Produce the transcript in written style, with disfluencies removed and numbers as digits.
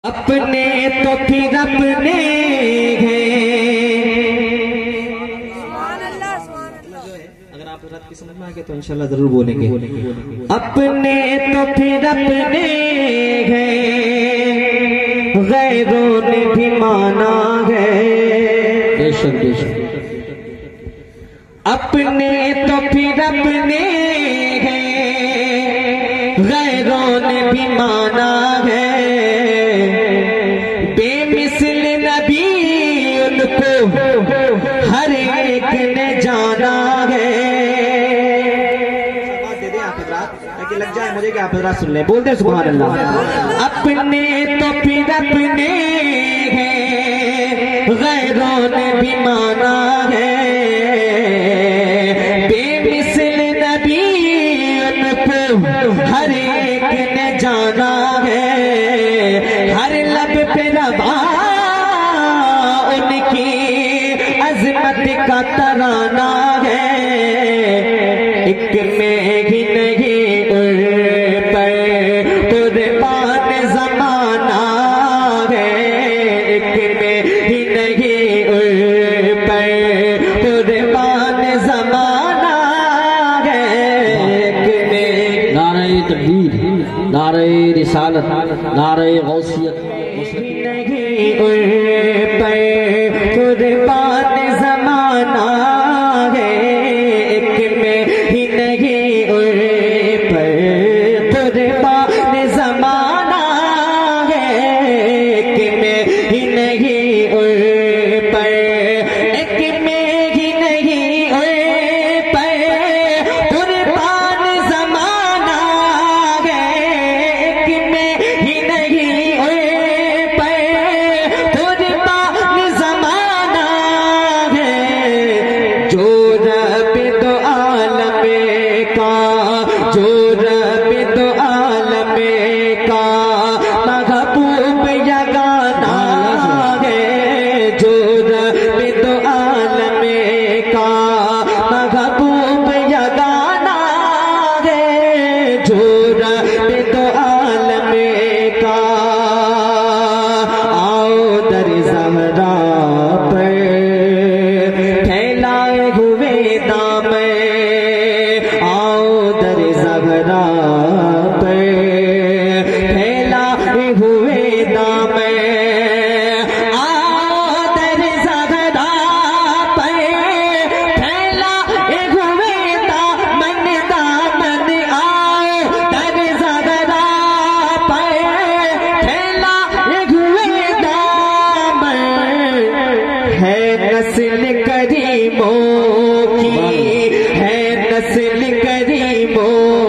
اپنے تو پھر اپنے ہیں، اگر آپ رات کی سمجھ میں آگے تو انشاءاللہ ضرور بولیں گے. اپنے تو پھر اپنے ہیں، غیروں نے بھی مانا ہے. بے شک بے شک. اپنے تو پھر اپنے ہیں، غیروں نے بھی مانا ہے. بے مثل نبی ان کو ہر ایک نے جانا ہے. تاکہ لگ جائے مجھے کہ آپ حضرات سن لیں. بولتے سبحان اللہ. اپنے تو پھر اپنے ہیں، غیروں نے بھی مانا ہے. بے مثل نبی ان کو ہر ایک نے جانا ہے. ہر لب پہ روا ان کی عظمت کا ترانہ ہے. ایک میں ہی نہیں ان پر قربان زمانہ ہے. ایک میں ہی نہیں ان پر قربان زمانہ ہے. ایک میں نعرہ تکبیر، نعرہ رسالت، نعرہ غوثیت. نہیں ان پر قربان زمانہ ہے. ایک میں ہی نہیں ان پر قربان زمانہ ہے. ایک میں ہی نہیں ان پر، ایک میں ہی نہیں ان پر قربان زمانہ ہے. ایک میں ہی نہیں ان پر قربان زمانہ ہے. جو رب دو عالم کا، جو رب دو عالم کا محبوب یگانہ ہے. جو رب دو عالم کا محبوب یگانہ ہے. جو رب دو عالم کا. آؤ در زہرا پر پھیلائے ہوئے دام. آؤ در زہرا پر پھیلائے ہوئے دام. آؤ در زہرا پر پھیلائے ہوئے دامن دامن. آؤ در زہرا پر پھیلائے ہوئے دامن. ہے نسل کریموں کی، ہے نسل کریموں